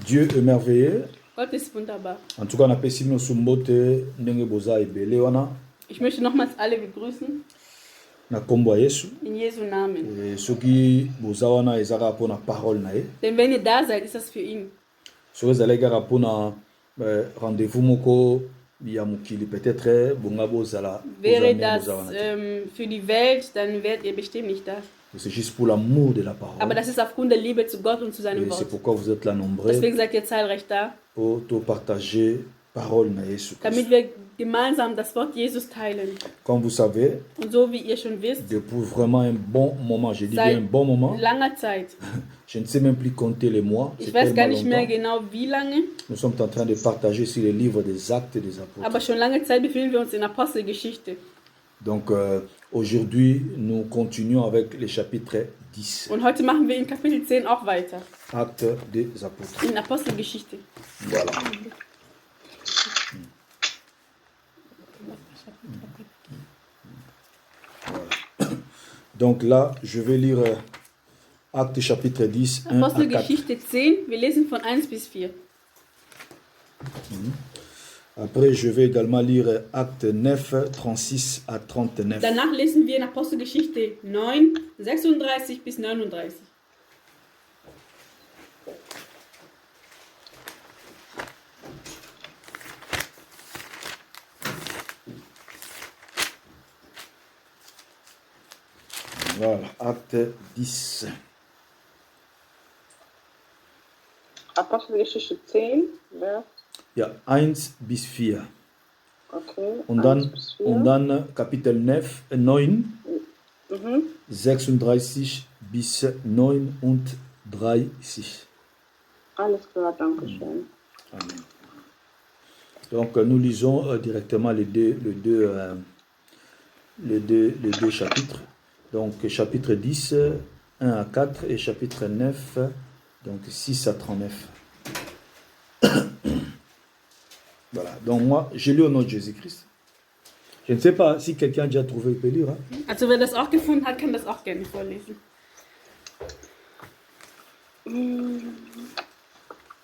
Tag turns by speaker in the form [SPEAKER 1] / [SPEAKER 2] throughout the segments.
[SPEAKER 1] Dieu est merveilleux.
[SPEAKER 2] Gott ist wunderbar.
[SPEAKER 1] En tout cas, on a pesi no sumbote ndenge boza ebele wana
[SPEAKER 2] Ich möchte nochmals alle begrüßen
[SPEAKER 1] na kombo ya Yesu.
[SPEAKER 2] in Jesu Namen.
[SPEAKER 1] Soki boza wana ezaka pona parole na ye.
[SPEAKER 2] Denn wenn ihr da seid, ist das für ihn.
[SPEAKER 1] Soki ezalaki kaka pona rendez-vous moko ya mokili peut-être bonga bozala.
[SPEAKER 2] Wäre das für die Welt, dann wärt ihr bestimmt nicht da.
[SPEAKER 1] C'est juste pour l'amour de la parole.
[SPEAKER 2] Aber das ist aufgrund der Liebe zu Gott und zu seinem Wort.
[SPEAKER 1] C'est pourquoi vous êtes là nombreux.
[SPEAKER 2] Deswegen seid ihr zahlreich da.
[SPEAKER 1] Pour partager parole na Yesu.
[SPEAKER 2] Damit wir gemeinsam das Wort Jesus teilen.
[SPEAKER 1] Comme vous savez,
[SPEAKER 2] und so wie ihr schon wisst,
[SPEAKER 1] depuis vraiment un bon moment, je dis bien un bon moment.
[SPEAKER 2] Langer Zeit.
[SPEAKER 1] Je ne sais même plus compter les mois.
[SPEAKER 2] Ich weiß gar nicht mehr genau wie lange.
[SPEAKER 1] Nous sommes en train de partager sur le livre des Actes des Apôtres.
[SPEAKER 2] Aber schon lange Zeit befinden wir uns in Apostelgeschichte.
[SPEAKER 1] Donc aujourd'hui, nous continuons avec le chapitre 10.
[SPEAKER 2] Und heute machen wir in Kapitel 10 auch weiter.
[SPEAKER 1] Actes des Apôtres.
[SPEAKER 2] In Apostelgeschichte.
[SPEAKER 1] Voilà. Donc là, je vais lire Actes chapitre 10, 1 à 4.
[SPEAKER 2] Apostelgeschichte 10, wir lesen von 1 bis 4.
[SPEAKER 1] Après, je vais également lire Acte 9, 36 à 39.
[SPEAKER 2] Danach lesen wir in Apostelgeschichte 9, 36 bis 39.
[SPEAKER 1] Voilà, Acte 10.
[SPEAKER 3] Apostelgeschichte 10, Vers.
[SPEAKER 1] Ja, 1 bis 4.
[SPEAKER 3] Okay.
[SPEAKER 1] Und dann Kapitel 9, 36 bis 39.
[SPEAKER 3] Alles klar, danke schön.
[SPEAKER 1] Amen. Donc nous lisons directement les deux chapitres. Donc chapitre 10, 1 à 4 et chapitre 9, donc 6 à 39. Voilà, donc moi, je lis au nom de Jésus-Christ. Je ne sais pas si quelqu'un a déjà trouvé, il peut lire. Hein?
[SPEAKER 2] Also wer das auch gefunden hat, kann das auch gerne vorlesen.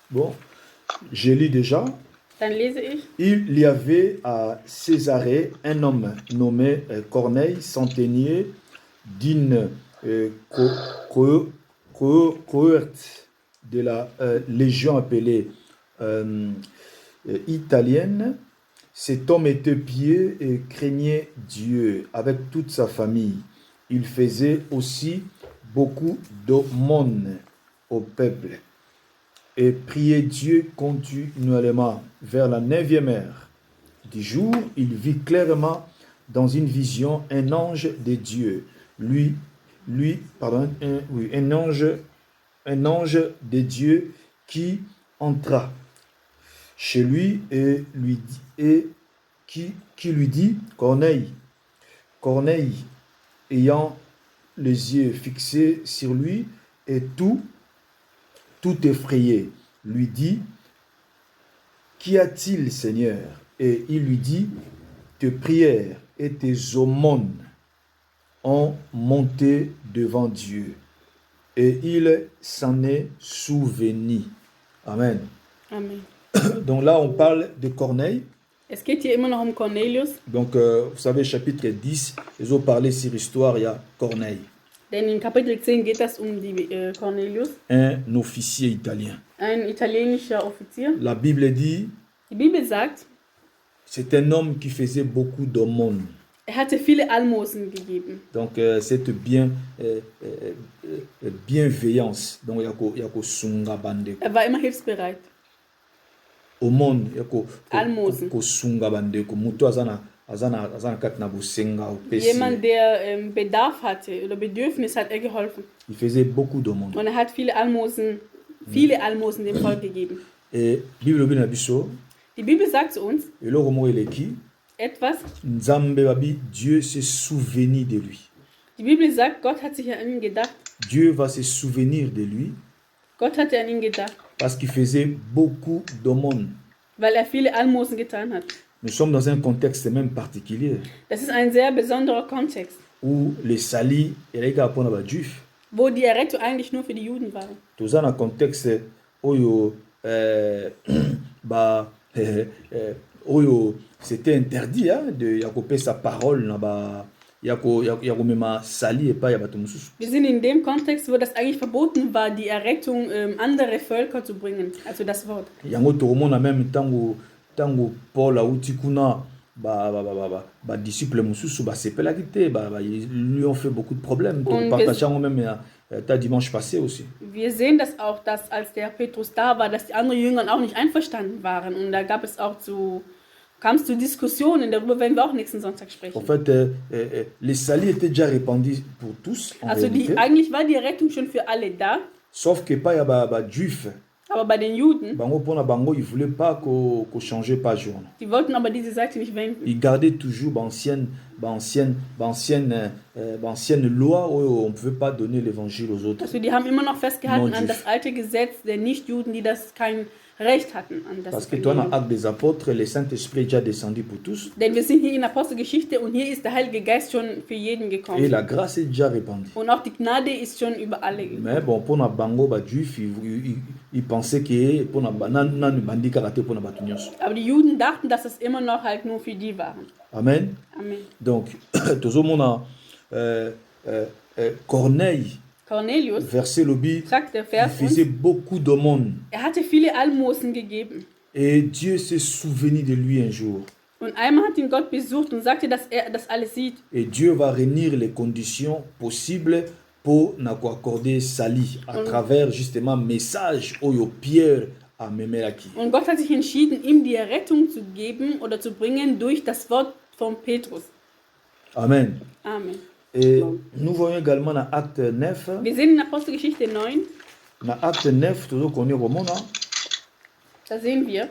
[SPEAKER 1] Bon, je lis déjà.
[SPEAKER 2] Dann lese ich.
[SPEAKER 1] Il y avait à Césarée un homme nommé Corneille, centenier d'une cohorte de la légion appelée italienne. Cet homme était pieux et craignait Dieu avec toute sa famille. Il faisait aussi beaucoup d'aumônes au peuple et priait Dieu continuellement. Vers la 9e heure du jour, il vit clairement dans une vision un ange de Dieu. Un ange de Dieu qui entra chez lui et qui lui dit Corneille. Corneille, ayant les yeux fixés sur lui et tout effrayé, lui dit Qu'y a-t-il, Seigneur? Et il lui dit Tes prières et tes aumônes ont monté devant Dieu. Et il s'en est souvenu. Amen.
[SPEAKER 2] Amen.
[SPEAKER 1] Donc là, on parle de Corneille.
[SPEAKER 2] Es geht hier immer noch Cornelius.
[SPEAKER 1] Donc, vous savez, chapitre 10, ils ont parlé sur l'histoire, il y a Corneille.
[SPEAKER 2] Denn in Kapitel 10 geht es die Cornelius.
[SPEAKER 1] Un officier italien.
[SPEAKER 2] Ein italienischer Offizier.
[SPEAKER 1] La Bible dit,
[SPEAKER 2] die Bibel sagt,
[SPEAKER 1] c'est un homme qui faisait beaucoup d'aumônes.
[SPEAKER 2] Hatte viele Almosen gegeben.
[SPEAKER 1] Donc, cette bienveillance. Donc, il y a sunga bande.
[SPEAKER 2] War immer hilfsbereit.
[SPEAKER 1] Aumône,
[SPEAKER 2] Almosen.
[SPEAKER 1] Sunga bande. Mutu azana katna busenga upesi.
[SPEAKER 2] Jemand, der Bedarf hatte oder Bedürfnis, hat er geholfen.
[SPEAKER 1] Il faisait beaucoup d'aumônes.
[SPEAKER 2] Und er hat viele Almosen dem Volk gegeben.
[SPEAKER 1] Et Bible biso.
[SPEAKER 2] Die Bibel sagt zu uns, etwas.
[SPEAKER 1] Dieu s'est souvenu de lui.
[SPEAKER 2] Die Bibel sagt, Gott hat sich an ihn gedacht.
[SPEAKER 1] Dieu va se souvenir de lui.
[SPEAKER 2] Gott hatte an ihn gedacht.
[SPEAKER 1] Parce qu'il faisait beaucoup d'aumônes.
[SPEAKER 2] Weil er viele Almosen getan hat.
[SPEAKER 1] Nous sommes dans un contexte même particulier.
[SPEAKER 2] Das ist ein sehr besonderer Kontext.
[SPEAKER 1] Où les salis étaient pour les juifs.
[SPEAKER 2] Wo die Errettung eigentlich nur für die Juden war.
[SPEAKER 1] Dans un contexte oyo bah, oyo, c'était interdit hein, de yakope sa parole na ba yakomema sali et pas yabato mususu.
[SPEAKER 2] Wir sind in dem Kontext, wo das eigentlich verboten war, die Errettung andere Völker zu bringen, also das Wort.
[SPEAKER 1] Yango tokomona même tango Paul auti kuna ba disciple mususu ba sepelaki te ils lui ont fait beaucoup de problèmes. Donc partageant même ta dimanche passé aussi.
[SPEAKER 2] Wir sehen das auch, dass als der Petrus da war, dass die anderen Jünger auch nicht einverstanden waren und da gab es auch kam es zu Diskussionen, darüber werden wir auch nächsten Sonntag sprechen.
[SPEAKER 1] En fait, les salis étaient déjà répandus pour tous.
[SPEAKER 2] Also eigentlich war die Rettung schon für alle da.
[SPEAKER 1] Sauf que pas ya juif.
[SPEAKER 2] Aber bei den Juden,
[SPEAKER 1] Bango pona bango, ils voulaient pas qu'on change pas jour.
[SPEAKER 2] Die wollten aber diese Seite nicht wenden.
[SPEAKER 1] Ils gardaient toujours l'ancienne loi où on ne pouvait pas donner l'évangile aux autres.
[SPEAKER 2] Also die haben immer noch festgehalten an das alte Gesetz der Nichtjuden, die das kein Recht hatten an das.
[SPEAKER 1] Parce que toi, dans Actes des Apôtres, le Saint-Esprit est déjà descendu pour tous.
[SPEAKER 2] Denn wir sind hier in Apostelgeschichte und hier ist der Heilige Geist schon für jeden gekommen.
[SPEAKER 1] Et la grâce est déjà répandue.
[SPEAKER 2] Und auch die Gnade ist schon über alle gekommen.
[SPEAKER 1] Mais bon, pour na bango ba juif, ils pensaient que pour na banana bandi karaté pour na batunios.
[SPEAKER 2] Aber die Juden dachten, dass es immer noch halt nur für die waren.
[SPEAKER 1] Amen.
[SPEAKER 2] Amen.
[SPEAKER 1] Donc, tout le monde Corneille.
[SPEAKER 2] Cornelius,
[SPEAKER 1] verset lobby,
[SPEAKER 2] il
[SPEAKER 1] faisait beaucoup d'aumônes.
[SPEAKER 2] Hatte viele Almosen gegeben.
[SPEAKER 1] Et Dieu s'est souvenu de lui un jour.
[SPEAKER 2] Und einmal hat ihn Gott besucht und sagte, dass er das alles sieht.
[SPEAKER 1] Et Dieu va réunir les conditions possibles pour accorder Sali à travers justement message oyo Pierre a memelaki.
[SPEAKER 2] Und Gott hat sich entschieden, ihm die Errettung zu geben oder zu bringen durch das Wort von Petrus.
[SPEAKER 1] Amen.
[SPEAKER 2] Amen.
[SPEAKER 1] Et nous voyons également dans Acte 9.
[SPEAKER 2] Wir sehen in Apostelgeschichte 9.
[SPEAKER 1] Dans Acte 9, toujours qu'on est roman.
[SPEAKER 2] Da sehen wir.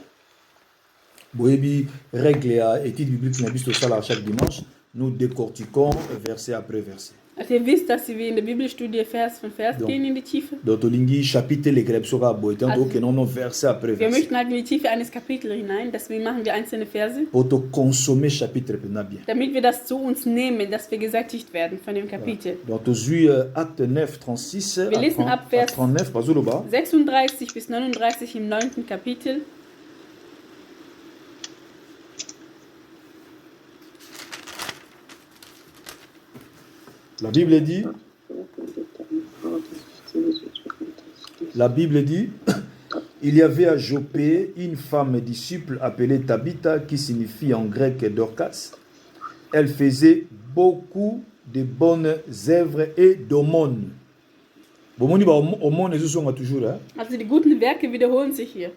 [SPEAKER 1] Boébi, règle et étude biblique n'a visto ça chaque dimanche. Nous décortiquons verset après verset.
[SPEAKER 2] Also ihr wisst, dass wir in der Bibelstudie Vers von Vers gehen in die Tiefe.
[SPEAKER 1] Dotolingi chapitre les grèves sera boetant donc non verset après verset.
[SPEAKER 2] Wir möchten halt in die Tiefe eines Kapitels hinein, deswegen machen wir einzelne Verse.
[SPEAKER 1] Pour te consommer chapitre bien.
[SPEAKER 2] Damit wir das zu uns nehmen, dass wir gesättigt werden von dem Kapitel.
[SPEAKER 1] Donc tu Acte 9 36
[SPEAKER 2] wir lesen ab Vers
[SPEAKER 1] 39 pas au bas.
[SPEAKER 2] 36 bis 39 im 9. Kapitel.
[SPEAKER 1] La Bible dit, il y avait à Jopé une femme disciple appelée Tabitha qui signifie en grec Dorcas. Elle faisait beaucoup de bonnes œuvres et d'aumônes. Bomoni ba aumônes ils sont toujours là.
[SPEAKER 2] Also die guten Werke wiederholen sich hier.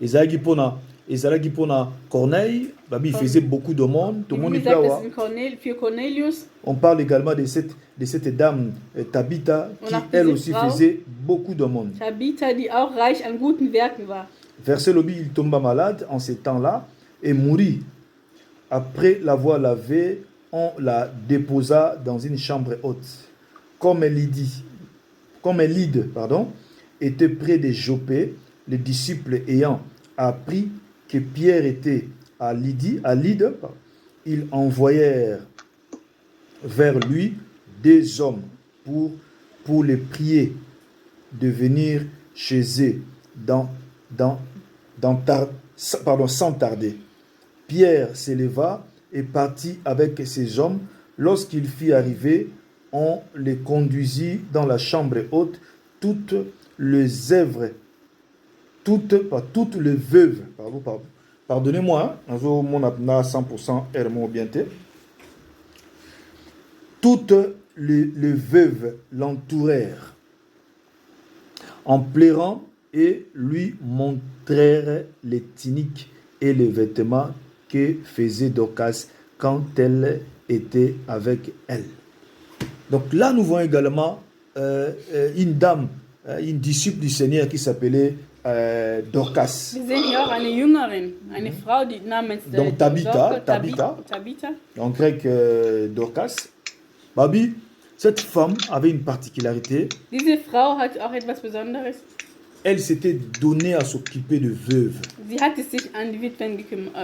[SPEAKER 1] Ezalaki pona Corneille, Babi faisait beaucoup d'aumônes. Tout le monde
[SPEAKER 2] für Cornelius.
[SPEAKER 1] On parle également de cette dame Tabitha qui elle aussi faisait beaucoup d'aumônes.
[SPEAKER 2] Tabitha, die auch reich an guten Werken war.
[SPEAKER 1] Verset lobby, il tomba malade en ces temps-là et mourut. Après l'avoir lavé, on la déposa dans une chambre haute. Comme Lydie, était près de Jopé, les disciples ayant appris que Pierre était à Lydie, ils envoyèrent vers lui des hommes pour les prier de venir chez eux sans tarder. Pierre s'éleva et partit avec ces hommes. Lorsqu'il fut arrivé, on les conduisit dans la chambre haute, toutes les œuvres, toutes les veuves, pardonnez-moi, mon apna 100% hermo bienté. Toutes les veuves l'entourèrent en pleurant et lui montrèrent les tuniques et les vêtements que faisait Dorcas quand elle était avec elle. Donc là, nous voyons également une dame, une disciple du Seigneur qui s'appelait Dorcas.
[SPEAKER 2] Wir sehen hier auch eine Jüngerin, eine Frau, die namens
[SPEAKER 1] donc Tabitha. En grec Dorcas. Babi, cette femme avait une particularité.
[SPEAKER 2] Diese Frau hat auch etwas Besonderes.
[SPEAKER 1] Elle s'était donnée à s'occuper de veuves.
[SPEAKER 2] Sie hatte sich an die Witwen gekümmert,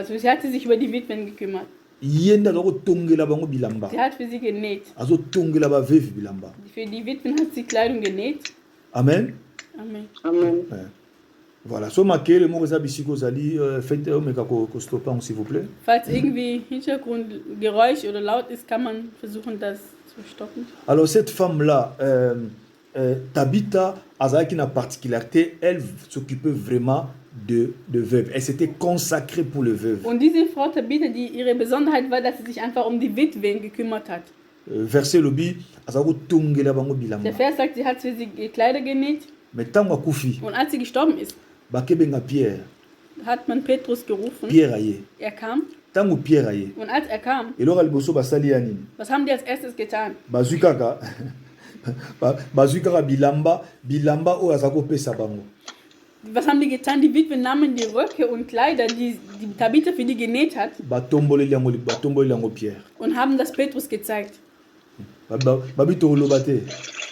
[SPEAKER 2] sie hatte sich über die Witwen gekümmert. Sie hat für sie genäht. Für die Witwen hat sie Kleidung genäht.
[SPEAKER 1] Amen.
[SPEAKER 2] Amen.
[SPEAKER 3] Amen.
[SPEAKER 1] Ouais. Voilà. So marqué le mot Zabisiko Zali, faites stopper, s'il vous plaît.
[SPEAKER 2] Falls irgendwie Hintergrundgeräusch oder laut ist, kann man versuchen, das zu stoppen.
[SPEAKER 1] Alors cette femme-là, Tabitha, avec une particularité, elle s'occupait vraiment de veuves. Elle s'était consacrée pour les veuves.
[SPEAKER 2] Und diese Frau Tabitha, ihre Besonderheit war, dass sie sich einfach um die Witwen gekümmert hat.
[SPEAKER 1] Verset Lobi, tungela bango bilamba.
[SPEAKER 2] Der Vers sagt, sie hat für sie Kleider genäht.
[SPEAKER 1] Mais tango akufi,
[SPEAKER 2] Und als sie gestorben ist,
[SPEAKER 1] bakebenga Pierre.
[SPEAKER 2] hat man Petrus gerufen.
[SPEAKER 1] Pierre aye.
[SPEAKER 2] Er kam.
[SPEAKER 1] Tango Pierre aye.
[SPEAKER 2] Und als er kam,
[SPEAKER 1] Et lora liboso basali yani.
[SPEAKER 2] was haben die als erstes getan?
[SPEAKER 1] Bazukaka. Bazukaka bilamba o azako pesa bango.
[SPEAKER 2] Was haben die getan? Die Witwen nahmen die Röcke und Kleider, die Tabitha für die genäht hat,
[SPEAKER 1] Batomboleli yango Pierre.
[SPEAKER 2] und haben das Petrus gezeigt.
[SPEAKER 1] Babito lobate.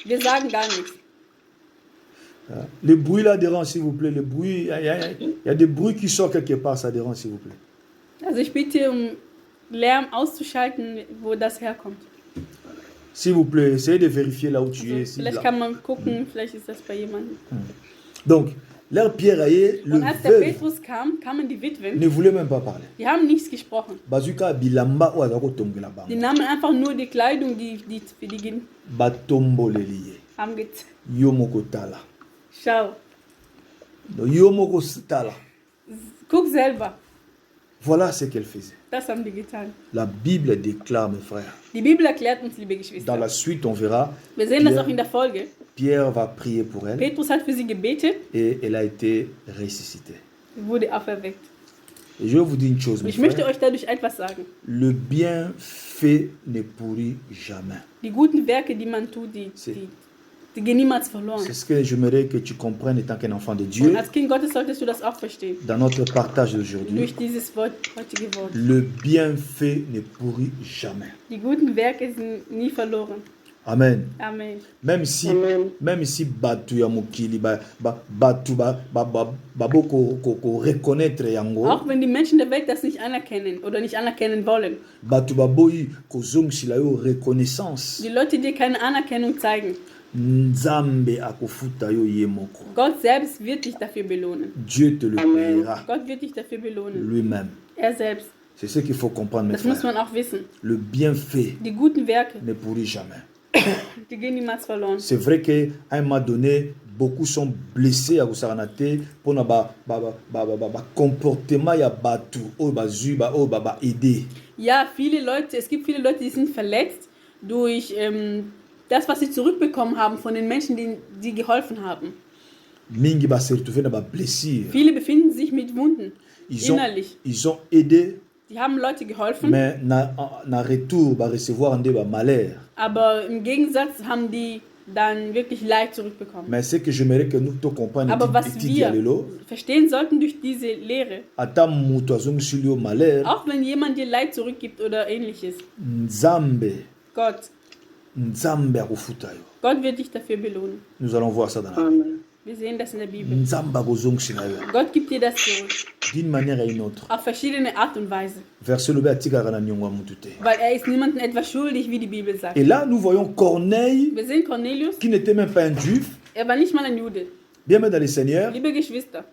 [SPEAKER 2] Wir sagen gar nichts.
[SPEAKER 1] Le bruit là dérange, s'il vous plaît. Le bruit, il y a des bruits qui sortent quelque part, ça dérange, s'il vous plaît.
[SPEAKER 2] Also ich bitte um Lärm auszuschalten, wo das herkommt.
[SPEAKER 1] S'il vous plaît, essayez de vérifier là où tu es.
[SPEAKER 2] Also, vielleicht kann man gucken, vielleicht ist das bei jemandem.
[SPEAKER 1] Donc, leur Pierre aye, le
[SPEAKER 2] Und als der
[SPEAKER 1] veuve
[SPEAKER 2] Petrus kam, kamen die Witwen,
[SPEAKER 1] ne voulait même pas parler.
[SPEAKER 2] die haben nichts gesprochen.
[SPEAKER 1] Bazuka bilamba o azako tongela bango.
[SPEAKER 2] Die nahmen einfach nur die Kleidung, die für die
[SPEAKER 1] Batomboleli ye.
[SPEAKER 2] haben gezeigt.
[SPEAKER 1] Yo moko tala.
[SPEAKER 2] Schau,
[SPEAKER 1] Donc, yo moko tala.
[SPEAKER 2] guck selber.
[SPEAKER 1] Voilà ce qu'elle faisait.
[SPEAKER 2] Das haben die getan.
[SPEAKER 1] La Bible déclare, mes frères.
[SPEAKER 2] Die Bibel erklärt uns, liebe
[SPEAKER 1] Dans
[SPEAKER 2] Geschwister.
[SPEAKER 1] la suite, on verra.
[SPEAKER 2] Wir sehen das auch in der Folge.
[SPEAKER 1] Pierre va prier pour elle
[SPEAKER 2] Petrus hat für sie gebetet,
[SPEAKER 1] et elle a été ressuscitée.
[SPEAKER 2] sie wurde auferweckt.
[SPEAKER 1] Et je vais vous dire une chose, mes
[SPEAKER 2] Ich möchte
[SPEAKER 1] frères.
[SPEAKER 2] euch dadurch etwas sagen.
[SPEAKER 1] Le bienfait ne pourrit jamais.
[SPEAKER 2] Die guten Werke, die man tut, die gehen niemals verloren.
[SPEAKER 1] C'est ce que j'aimerais que tu comprennes étant qu'un enfant de
[SPEAKER 2] Und
[SPEAKER 1] Dieu
[SPEAKER 2] als Kind Gottes solltest du das auch verstehen.
[SPEAKER 1] dans notre partage d'aujourd'hui.
[SPEAKER 2] Durch dieses heutige Wort.
[SPEAKER 1] Le bienfait ne pourrit jamais.
[SPEAKER 2] Die guten Werke sind nie verloren.
[SPEAKER 1] Amen.
[SPEAKER 2] Amen.
[SPEAKER 1] Même si batu ya mokili batu boko reconnaître yango,
[SPEAKER 2] Auch wenn die Menschen der Welt das nicht anerkennen oder nicht anerkennen wollen.
[SPEAKER 1] batu baboyi kozongisila yo reconnaissance,
[SPEAKER 2] Die Leute, die keine Anerkennung zeigen.
[SPEAKER 1] Nzambe akofuta yo ye moko.
[SPEAKER 2] Gott selbst wird dich dafür belohnen.
[SPEAKER 1] Dieu te le paiera
[SPEAKER 2] Gott wird dich dafür belohnen.
[SPEAKER 1] lui-même.
[SPEAKER 2] Er selbst.
[SPEAKER 1] C'est ce qu'il faut comprendre, mes
[SPEAKER 2] Das muss
[SPEAKER 1] frères.
[SPEAKER 2] man auch wissen.
[SPEAKER 1] Le bienfait
[SPEAKER 2] Die guten Werke,
[SPEAKER 1] ne pourrit jamais.
[SPEAKER 2] die gehen niemals verloren.
[SPEAKER 1] C'est vrai qu'à un moment donné, beaucoup sont blessés à Gosaranate pour na comportement ya batu o bazuba o baba aider.
[SPEAKER 2] Ja, es gibt viele Leute, die sind verletzt durch das, was sie zurückbekommen haben von den Menschen, die geholfen haben.
[SPEAKER 1] Mingi ba se retrouver na ba blessure.
[SPEAKER 2] Viele befinden sich mit Wunden innerlich.
[SPEAKER 1] Ils ont aidé,
[SPEAKER 2] Die haben Leute geholfen,
[SPEAKER 1] mais na retour ba recevoir ande ba malheur.
[SPEAKER 2] aber im Gegensatz haben die dann wirklich Leid zurückbekommen.
[SPEAKER 1] Mais ce que j'aimerais que nous tout comprenions
[SPEAKER 2] Aber was wir
[SPEAKER 1] lelo,
[SPEAKER 2] verstehen sollten durch diese Lehre,
[SPEAKER 1] ata muto azongisilio malheur,
[SPEAKER 2] auch wenn jemand dir Leid zurückgibt oder ähnliches,
[SPEAKER 1] Nzambe akofuta yo.
[SPEAKER 2] Gott wird dich dafür belohnen.
[SPEAKER 1] Nous allons voir ça dans la
[SPEAKER 3] Amen.
[SPEAKER 2] Wir sehen das in der Bibel.
[SPEAKER 1] Nzambe akozongisila yo
[SPEAKER 2] Gott gibt dir das zurück,
[SPEAKER 1] d'une manière à une autre.
[SPEAKER 2] auf verschiedene Art und Weise.
[SPEAKER 1] Verset lobe atikaka na nyongo ya mutu te.
[SPEAKER 2] Weil er ist niemandem etwas schuldig, wie die Bibel sagt.
[SPEAKER 1] Et là, nous voyons Corneille,
[SPEAKER 2] Wir sehen Cornelius,
[SPEAKER 1] qui n'était même pas un juif,
[SPEAKER 2] er war nicht mal ein Jude.
[SPEAKER 1] bien mais dans le Seigneur,
[SPEAKER 2] Liebe Geschwister,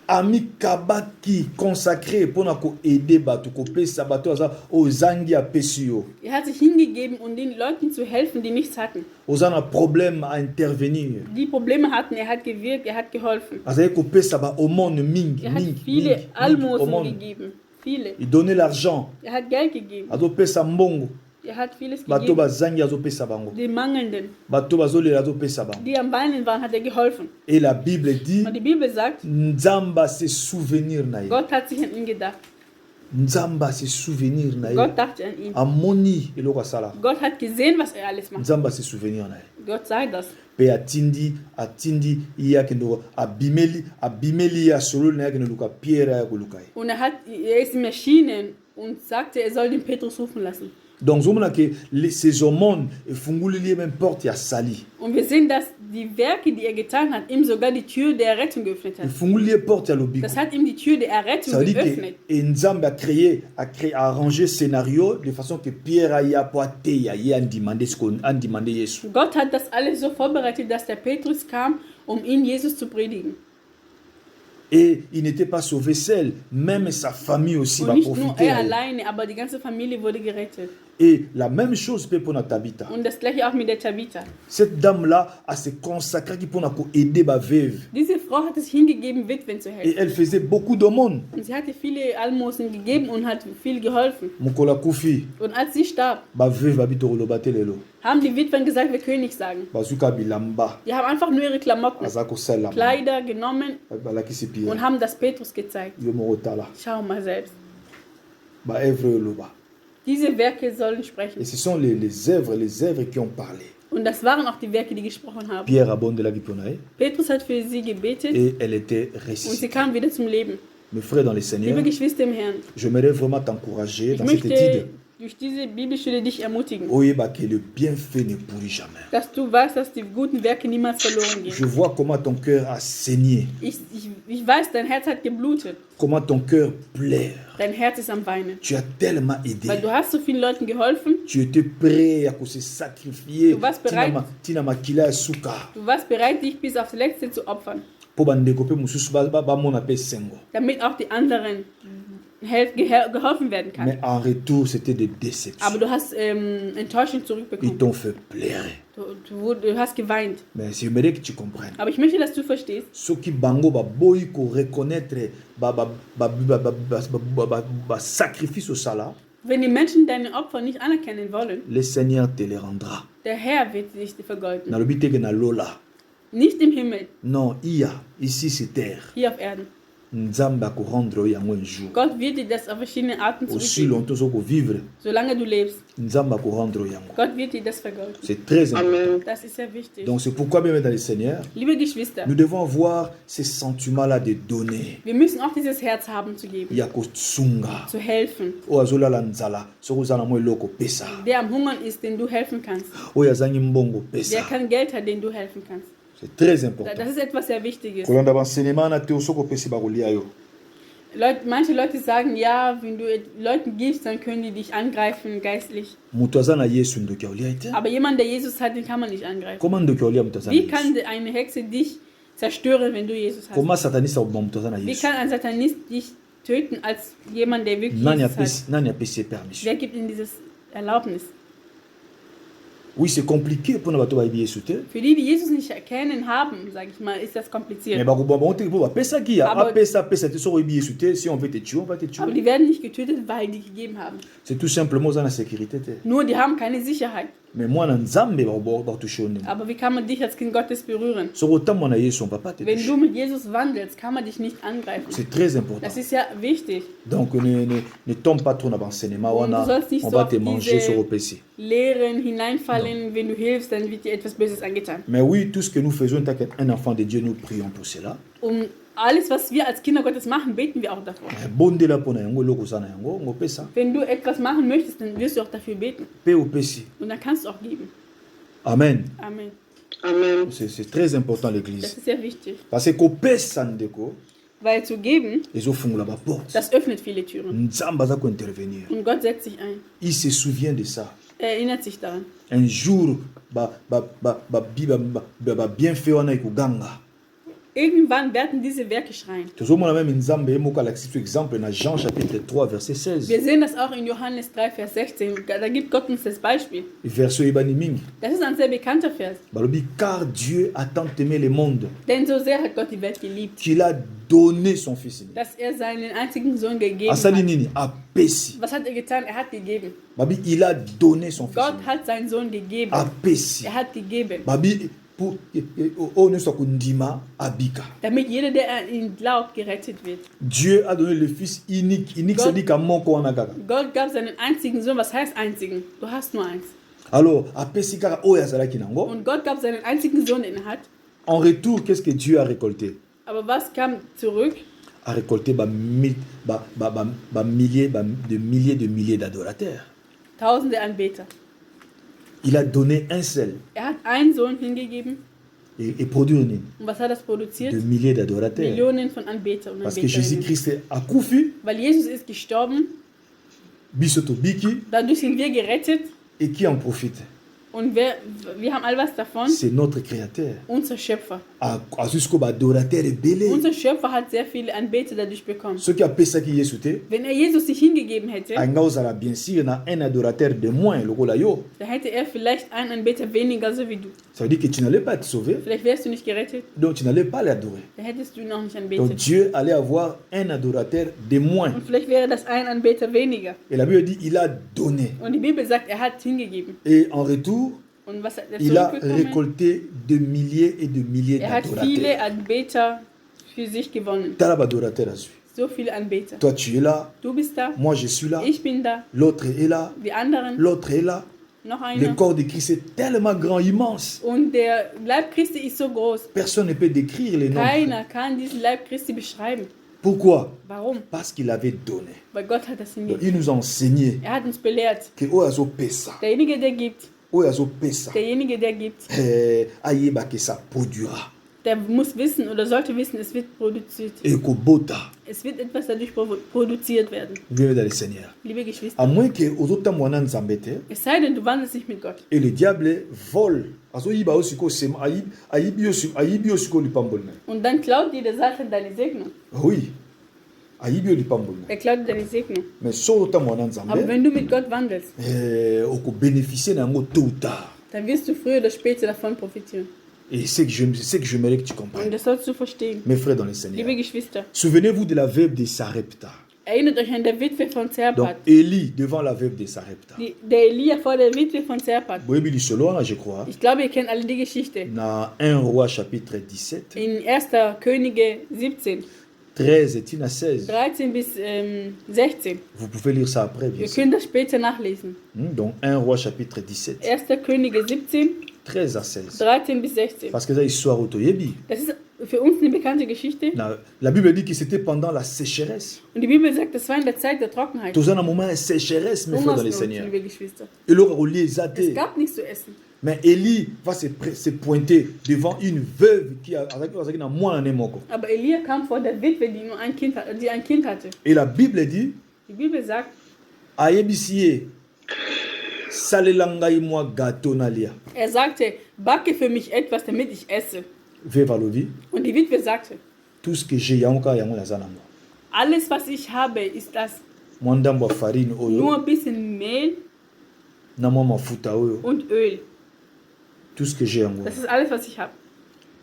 [SPEAKER 1] ami kabaki consacré pour na ko aider batu ko pesa batu aza ozangi apesi yo.
[SPEAKER 2] er hat sich hingegeben, um den Leuten zu helfen, die nichts hatten.
[SPEAKER 1] Ozana problème à intervenir.
[SPEAKER 2] Die Probleme hatten, er hat gewirkt, er hat geholfen.
[SPEAKER 1] Azali ko pesa ba omone mingi
[SPEAKER 2] Er hat
[SPEAKER 1] mingi.
[SPEAKER 2] viele Almosen
[SPEAKER 1] omone.
[SPEAKER 2] gegeben. Viele.
[SPEAKER 1] Il donnait l'argent.
[SPEAKER 2] Er hat Geld gegeben.
[SPEAKER 1] Azo pesa mbongo.
[SPEAKER 2] Er hat vieles
[SPEAKER 1] Bato
[SPEAKER 2] gegeben.
[SPEAKER 1] bazangi azo pesa bango.
[SPEAKER 2] Den Mangelnden,
[SPEAKER 1] Bato bazolela azo pesa bango.
[SPEAKER 2] die am Beinen waren, hat er geholfen.
[SPEAKER 1] Et la Bible dit
[SPEAKER 2] Und die Bibel sagt,
[SPEAKER 1] Nzamba se souvenir na ye.
[SPEAKER 2] Gott hat sich an ihn gedacht.
[SPEAKER 1] Nzamba se souvenir na ye.
[SPEAKER 2] Gott dachte an ihn.
[SPEAKER 1] Amoni eloko asala.
[SPEAKER 2] Gott hat gesehen, was er alles macht.
[SPEAKER 1] Nzamba se souvenir na ye.
[SPEAKER 2] Gott sei das.
[SPEAKER 1] Pe atindi iya kendo abimeli ya solo na yake luka Pierre ya kuluka ye.
[SPEAKER 2] Und er ist ihm erschienen und sagte, er soll den Petrus rufen lassen.
[SPEAKER 1] Donc zomona ke ces hommes efungulili même porte ya sali.
[SPEAKER 2] Und wir sehen, dass die Werke, die er getan hat, ihm sogar die Tür der Errettung geöffnet hat.
[SPEAKER 1] Efungulili porte ya lobiko.
[SPEAKER 2] Das hat ihm die Tür der Errettung
[SPEAKER 1] Ça veut dire
[SPEAKER 2] geöffnet.
[SPEAKER 1] que Nzambe a arrangé scénario de façon que Pierre aya poate ya ye a demandé Yesu.
[SPEAKER 2] Gott hat das alles so vorbereitet, dass der Petrus kam um ihn Jesus zu predigen.
[SPEAKER 1] Et il n'était pas sauvé seul, même sa famille aussi
[SPEAKER 2] Und
[SPEAKER 1] va
[SPEAKER 2] nicht nur
[SPEAKER 1] profiter.
[SPEAKER 2] er alleine, aber die ganze Familie wurde gerettet.
[SPEAKER 1] Et la même chose peut pour Tabitha.
[SPEAKER 2] Und das gleiche auch mit der Tabitha.
[SPEAKER 1] Cette dame-là a se consacré pour aider ma veuve.
[SPEAKER 2] Diese Frau hat es hingegeben, Witwen zu
[SPEAKER 1] Et
[SPEAKER 2] helfen.
[SPEAKER 1] elle faisait beaucoup d'aumônes.
[SPEAKER 2] Und sie hatte viele Almosen gegeben und hat viel geholfen.
[SPEAKER 1] Mukola Koufi,
[SPEAKER 2] Und als sie starb,
[SPEAKER 1] ma veuve habite au Lobatelo.
[SPEAKER 2] haben die Witwen gesagt, wir können nicht sagen.
[SPEAKER 1] Bazuka bilamba,
[SPEAKER 2] Die haben einfach nur ihre Klamotten,
[SPEAKER 1] azako salam.
[SPEAKER 2] Kleider genommen
[SPEAKER 1] Balaki pire.
[SPEAKER 2] und haben das Petrus gezeigt.
[SPEAKER 1] Yo morotala.
[SPEAKER 2] Schau mal selbst.
[SPEAKER 1] Ba œuvre loba.
[SPEAKER 2] Diese Werke sollen
[SPEAKER 1] Et
[SPEAKER 2] sprechen.
[SPEAKER 1] ce sont les œuvres qui ont parlé.
[SPEAKER 2] Und das waren auch die Werke, die gesprochen haben.
[SPEAKER 1] Pierre abonde la giponae
[SPEAKER 2] Petrus hat für sie gebetet
[SPEAKER 1] et elle était
[SPEAKER 2] und sie
[SPEAKER 1] ressuscitée.
[SPEAKER 2] kam wieder zum Leben.
[SPEAKER 1] Mes frères dans le Seigneur,
[SPEAKER 2] Liebe Geschwister im Herrn,
[SPEAKER 1] j'aimerais vraiment t'encourager
[SPEAKER 2] ich
[SPEAKER 1] dans cette
[SPEAKER 2] möchte
[SPEAKER 1] étude.
[SPEAKER 2] durch diese Bibelschule dich ermutigen,
[SPEAKER 1] Oyeba que le bienfait ne pourrit jamais.
[SPEAKER 2] dass du weißt, dass die guten Werke niemals verloren
[SPEAKER 1] Je
[SPEAKER 2] gehen.
[SPEAKER 1] vois comment ton cœur a saigné,
[SPEAKER 2] Ich weiß, dein Herz hat geblutet,
[SPEAKER 1] comment ton cœur pleure.
[SPEAKER 2] dein Herz ist am Weinen.
[SPEAKER 1] Tu as tellement aidé.
[SPEAKER 2] Weil du hast so vielen Leuten geholfen,
[SPEAKER 1] Tu étais prêt à se sacrifier.
[SPEAKER 2] Du warst bereit.
[SPEAKER 1] Tina makila suka.
[SPEAKER 2] du warst bereit, dich bis aufs Letzte zu opfern,
[SPEAKER 1] Po bandeko pe mususu ba mona pe sengo.
[SPEAKER 2] damit auch die anderen geholfen werden kann.
[SPEAKER 1] Mais en retour, c'était des déceptions.
[SPEAKER 2] Aber du hast Enttäuschung
[SPEAKER 1] Ils
[SPEAKER 2] zurückbekommen.
[SPEAKER 1] t'ont fait pleurer.
[SPEAKER 2] Du hast geweint.
[SPEAKER 1] Mais j'aimerais que tu comprennes.
[SPEAKER 2] Aber ich möchte, dass du verstehst,
[SPEAKER 1] Ce qui bango ba boy ko reconnaître ba sacrifice au sala,
[SPEAKER 2] wenn die Menschen deine Opfer nicht anerkennen wollen,
[SPEAKER 1] le Seigneur te les rendra.
[SPEAKER 2] der Herr wird dich vergolden.
[SPEAKER 1] Na lobi teke na lola.
[SPEAKER 2] Nicht im Himmel,
[SPEAKER 1] Non, ici c'est terre.
[SPEAKER 2] hier auf Erden.
[SPEAKER 1] Nzamba ko rendre yango un jour.
[SPEAKER 2] Gott wird dir das auf verschiedene Arten
[SPEAKER 1] Aussi
[SPEAKER 2] zurückgeben,
[SPEAKER 1] longtemps so ko vivre,
[SPEAKER 2] solange du lebst.
[SPEAKER 1] Nzamba ko rendre yango.
[SPEAKER 2] Gott wird dir das vergolden.
[SPEAKER 1] C'est très important.
[SPEAKER 3] Amen.
[SPEAKER 2] Das ist sehr wichtig.
[SPEAKER 1] Donc c'est pourquoi bien dans le Seigneur,
[SPEAKER 2] Liebe Geschwister,
[SPEAKER 1] nous devons avoir ces sentiments-là de donner.
[SPEAKER 2] wir müssen auch dieses Herz haben zu geben,
[SPEAKER 1] Yakotsunga.
[SPEAKER 2] zu helfen.
[SPEAKER 1] Oyo azolala nzala, soki ozala mo eloko pesa.
[SPEAKER 2] Der am Hungern ist, den du helfen kannst.
[SPEAKER 1] Oyo azangi mbongo
[SPEAKER 2] Der
[SPEAKER 1] pesa.
[SPEAKER 2] kein Geld hat, den du helfen kannst.
[SPEAKER 1] C'est très important.
[SPEAKER 2] Das ist etwas sehr Wichtiges.
[SPEAKER 1] Kolanda baenseignement na te soki opesi bakolia yo.
[SPEAKER 2] Manche Leute sagen, ja, wenn du Leuten gibst, dann können die dich angreifen geistlich.
[SPEAKER 1] Moto aza na Yesu ndoki aolia ete.
[SPEAKER 2] Aber jemand, der Jesus hat, den kann man nicht angreifen.
[SPEAKER 1] Comment ndoki aolia moto aza na
[SPEAKER 2] Wie
[SPEAKER 1] Yesu?
[SPEAKER 2] kann eine Hexe dich zerstören, wenn du Jesus hast?
[SPEAKER 1] Comment sataniste akobima moto aza na
[SPEAKER 2] Wie
[SPEAKER 1] Yesu?
[SPEAKER 2] kann ein Satanist dich töten als jemand, der wirklich
[SPEAKER 1] Nani
[SPEAKER 2] Jesus hat?
[SPEAKER 1] apesi ye permission?
[SPEAKER 2] Wer gibt ihm dieses Erlaubnis?
[SPEAKER 1] Oui, c'est compliqué mpona bato bayebi Yesu te.
[SPEAKER 2] Für die, die Jesus nicht erkennen haben, sage ich mal, ist das
[SPEAKER 1] Mais
[SPEAKER 2] kompliziert.
[SPEAKER 1] bakobima bango te mpo bapesaki ya.
[SPEAKER 2] Aber-
[SPEAKER 1] Apesa te soki oyebi Yesu te. Si on veut te tuer, on va te
[SPEAKER 2] Aber
[SPEAKER 1] tuer.
[SPEAKER 2] die werden nicht getötet, weil die gegeben haben.
[SPEAKER 1] C'est tout simplement oza na sécurité te.
[SPEAKER 2] Nur die haben keine Sicherheit.
[SPEAKER 1] Mais mwana nzambe bakotouche yo ndenge.
[SPEAKER 2] Aber wie kann man dich als Kind Gottes berühren?
[SPEAKER 1] Soki otambola na Yesu, on va pas te
[SPEAKER 2] Wenn
[SPEAKER 1] toucher.
[SPEAKER 2] du mit Jesus wandelst, kann man dich nicht angreifen.
[SPEAKER 1] C'est très important.
[SPEAKER 2] Das ist ja wichtig.
[SPEAKER 1] Donc ne tombe pas trop dans l'enseignement.
[SPEAKER 2] Und du sollst nicht
[SPEAKER 1] On
[SPEAKER 2] so
[SPEAKER 1] va
[SPEAKER 2] auf
[SPEAKER 1] te manger
[SPEAKER 2] diese
[SPEAKER 1] sur au PC.
[SPEAKER 2] Lehren hineinfallen, wenn du hilfst, dann wird dir etwas Böses angetan.
[SPEAKER 1] Mais oui, tout ce que nous faisons, tant qu'un enfant de Dieu, nous prions pour cela.
[SPEAKER 2] Alles, was wir als Kinder Gottes machen, beten wir auch davor.
[SPEAKER 1] Bondela pona yango eloko oza na yango, ngo pesa.
[SPEAKER 2] Wenn du etwas machen möchtest, dann wirst du auch dafür beten.
[SPEAKER 1] Pe opesi.
[SPEAKER 2] Und dann kannst du auch geben.
[SPEAKER 1] Amen.
[SPEAKER 2] Amen.
[SPEAKER 3] Amen.
[SPEAKER 1] C'est très important
[SPEAKER 2] Das
[SPEAKER 1] l'église.
[SPEAKER 2] ist sehr wichtig.
[SPEAKER 1] Parce que kopesa ndeko,
[SPEAKER 2] Weil zu geben,
[SPEAKER 1] ezofungola ba porte.
[SPEAKER 2] das öffnet viele Türen.
[SPEAKER 1] Nzamba za ko intervenir.
[SPEAKER 2] Und Gott setzt sich ein.
[SPEAKER 1] Il se souvient de ça.
[SPEAKER 2] Er erinnert sich daran.
[SPEAKER 1] Un jour, bienfait wana ekoganga.
[SPEAKER 2] Irgendwann werden diese Werke schreien.
[SPEAKER 1] Tozomona même nzambe moko alakisi tu exemple na Jean chapitre 3 verset 16.
[SPEAKER 2] Wir sehen das auch in Johannes 3, Vers 16. Da gibt Gott uns das Beispiel.
[SPEAKER 1] Verset ebani mingi.
[SPEAKER 2] Das ist ein sehr bekannter Vers.
[SPEAKER 1] Balobi car Dieu a tant aimé le monde
[SPEAKER 2] Denn so sehr hat Gott die Welt geliebt,
[SPEAKER 1] qu'il a donné son fils.
[SPEAKER 2] dass er seinen einzigen Sohn gegeben
[SPEAKER 1] Asali
[SPEAKER 2] hat.
[SPEAKER 1] nini apesi.
[SPEAKER 2] Was hat er getan? Er hat gegeben.
[SPEAKER 1] Babi il a donné son fils.
[SPEAKER 2] Gott hat seinen Sohn gegeben.
[SPEAKER 1] Apesi.
[SPEAKER 2] Er hat gegeben.
[SPEAKER 1] Babi pour on soit kundima abika.
[SPEAKER 2] Damit jeder, der an ihn glaubt, gerettet wird.
[SPEAKER 1] Dieu a donné le fils unique. Unique
[SPEAKER 2] Gott-
[SPEAKER 1] c'est dit kamoko wana kaka.
[SPEAKER 2] Gott gab seinen einzigen Sohn. Was heißt einzigen? Du hast nur eins.
[SPEAKER 1] Alors apesi kaka oya azalaki nango.
[SPEAKER 2] Und Gott gab seinen einzigen Sohn, den er hat.
[SPEAKER 1] En retour, qu'est-ce que Dieu a récolté?
[SPEAKER 2] Aber was kam zurück?
[SPEAKER 1] A récolté milliers d'adorateurs.
[SPEAKER 2] Tausende Anbeter.
[SPEAKER 1] Il a donné un seul
[SPEAKER 2] Er hat einen Sohn hingegeben.
[SPEAKER 1] et produit une
[SPEAKER 2] Und was hat das produziert?
[SPEAKER 1] de milliers d'adorateurs.
[SPEAKER 2] Millionen von Anbetern und
[SPEAKER 1] Parce que
[SPEAKER 2] Anbeterinnen.
[SPEAKER 1] Jésus-Christ a koufi,
[SPEAKER 2] Weil Jesus ist gestorben,
[SPEAKER 1] bisoto biki,
[SPEAKER 2] dadurch sind wir gerettet.
[SPEAKER 1] et qui en profite?
[SPEAKER 2] Und wir haben all was davon.
[SPEAKER 1] C'est notre créateur.
[SPEAKER 2] Unser Schöpfer.
[SPEAKER 1] Jusqu'au adorateur est belé.
[SPEAKER 2] Unser Schöpfer hat sehr viele Anbeter dadurch bekommen.
[SPEAKER 1] Ce qui a fait ça qui est sauté.
[SPEAKER 2] Wenn Jesus sich hingegeben hätte,
[SPEAKER 1] Bien sûr, na un adorateur de moins, lokola yo.
[SPEAKER 2] da hätte er vielleicht einen Anbeter weniger, so wie du.
[SPEAKER 1] Ça veut dire que tu n'allais pas être sauvé,
[SPEAKER 2] Vielleicht wärst du nicht gerettet,
[SPEAKER 1] donc tu n'allais pas l'adorer.
[SPEAKER 2] da hättest du ihn noch nicht
[SPEAKER 1] Donc
[SPEAKER 2] anbetet.
[SPEAKER 1] Dieu allait avoir un adorateur de moins.
[SPEAKER 2] Und vielleicht wäre das ein Anbeter weniger.
[SPEAKER 1] Et la Bible dit, il a donné.
[SPEAKER 2] Und die Bibel sagt, er hat hingegeben.
[SPEAKER 1] Et en retour,
[SPEAKER 2] Und was hat er
[SPEAKER 1] il a
[SPEAKER 2] zurückbekommen?
[SPEAKER 1] récolté de milliers et de milliers
[SPEAKER 2] Er hat viele
[SPEAKER 1] d'adorateurs.
[SPEAKER 2] Anbeter für sich gewonnen.
[SPEAKER 1] T'as l'adorateur à suivre.
[SPEAKER 2] So viele Anbeter.
[SPEAKER 1] Toi, tu es là.
[SPEAKER 2] Du bist da,
[SPEAKER 1] Moi, je suis là.
[SPEAKER 2] ich bin da,
[SPEAKER 1] L'autre est là.
[SPEAKER 2] die anderen,
[SPEAKER 1] L'autre est là.
[SPEAKER 2] noch
[SPEAKER 1] Le
[SPEAKER 2] einer.
[SPEAKER 1] corps de Christ est tellement grand, immense.
[SPEAKER 2] Und der Leib Christi ist so groß.
[SPEAKER 1] Personne ne peut décrire les noms.
[SPEAKER 2] Keiner kann diesen Leib Christi beschreiben.
[SPEAKER 1] Pourquoi?
[SPEAKER 2] Warum?
[SPEAKER 1] Parce qu'il avait donné.
[SPEAKER 2] Weil Gott hat das
[SPEAKER 1] Donc,
[SPEAKER 2] hingegeben.
[SPEAKER 1] il nous a enseigné
[SPEAKER 2] Er hat uns belehrt.
[SPEAKER 1] que oyo azopesa,
[SPEAKER 2] Derjenige, der gibt,
[SPEAKER 1] oyo azopesa,
[SPEAKER 2] derjenige, der gibt,
[SPEAKER 1] ayeba que ça produira.
[SPEAKER 2] der muss wissen oder sollte wissen, es wird produziert.
[SPEAKER 1] Et kobota,
[SPEAKER 2] Es wird etwas dadurch produziert werden.
[SPEAKER 1] bien dans le Seigneur.
[SPEAKER 2] Liebe Geschwister,
[SPEAKER 1] À moins que ozotamwa na nzambe te,
[SPEAKER 2] es sei denn, du wandelst nicht mit Gott.
[SPEAKER 1] et le diable vole. Azoyiba yo siko sema, ayibi yo siko lipamboli na.
[SPEAKER 2] Und dann klaut dir der Satan deine Segnung.
[SPEAKER 1] Oui. Ayibi yo lipamboli na.
[SPEAKER 2] Er klaut dir deine Segnung.
[SPEAKER 1] Mais so ozotamwa na
[SPEAKER 2] Aber
[SPEAKER 1] nzambe,
[SPEAKER 2] wenn du mit Gott wandelst,
[SPEAKER 1] oko bénéficier na yango tôt ou tard.
[SPEAKER 2] dann wirst du früher oder später davon profitieren.
[SPEAKER 1] Et c'est que j'aimerais que tu
[SPEAKER 2] Und
[SPEAKER 1] comprennes.
[SPEAKER 2] das sollst du verstehen.
[SPEAKER 1] Mes frères dans le Seigneur.
[SPEAKER 2] Liebe Geschwister,
[SPEAKER 1] Souvenez-vous de la veuve de Sarepta.
[SPEAKER 2] erinnert euch an der Witwe von
[SPEAKER 1] Donc,
[SPEAKER 2] Zerpat.
[SPEAKER 1] Élie devant la veuve de Sarepta.
[SPEAKER 2] Der Elia vor der Witwe von Zerpat.
[SPEAKER 1] Boyebi lisolo wana, je crois.
[SPEAKER 2] Ich glaube, ihr kennt alle die Geschichte.
[SPEAKER 1] Dans 1 Roi chapitre 17,
[SPEAKER 2] In 1. Könige 17,
[SPEAKER 1] 13 et 16.
[SPEAKER 2] 13 bis 16.
[SPEAKER 1] Vous pouvez lire ça après, bien
[SPEAKER 2] Ihr
[SPEAKER 1] sûr.
[SPEAKER 2] könnt das später nachlesen.
[SPEAKER 1] Donc 1 Roi chapitre 17,
[SPEAKER 2] 1. Könige 17,
[SPEAKER 1] 13 à 16.
[SPEAKER 2] 13 bis 16.
[SPEAKER 1] Parce que ça, histoire autoyebi.
[SPEAKER 2] Das ist für uns eine bekannte Geschichte.
[SPEAKER 1] La Bible dit que c'était pendant la sécheresse.
[SPEAKER 2] Und die Bibel sagt, das war in der Zeit der Trockenheit.
[SPEAKER 1] Tous un moment de sécheresse, mes frères dans le
[SPEAKER 2] Hungersnot,
[SPEAKER 1] Seigneur.
[SPEAKER 2] liebe Geschwister.
[SPEAKER 1] Et l'autre au lieu
[SPEAKER 2] Es
[SPEAKER 1] zaté.
[SPEAKER 2] gab nichts zu essen.
[SPEAKER 1] Mais Élie va se pointer devant une veuve qui a un mois en moko.
[SPEAKER 2] Aber Elia kam vor der Witwe, die ein Kind hatte.
[SPEAKER 1] Et la Bible dit,
[SPEAKER 2] Die Bibel sagt,
[SPEAKER 1] Ayebisie, salelangai moi gâteau nalia.
[SPEAKER 2] er sagte, backe für mich etwas, damit ich esse.
[SPEAKER 1] Veuve alobi,
[SPEAKER 2] Und die Witwe sagte,
[SPEAKER 1] tout ce que j'ai yangoka yango yazanango.
[SPEAKER 2] alles, was ich habe, ist das.
[SPEAKER 1] Mwandambo farine
[SPEAKER 2] Nur
[SPEAKER 1] oyo,
[SPEAKER 2] ein bisschen Mehl
[SPEAKER 1] na mwa mafuta oyo,
[SPEAKER 2] und Öl.
[SPEAKER 1] tout ce que j'ai yango.
[SPEAKER 2] Das ist alles, was ich habe.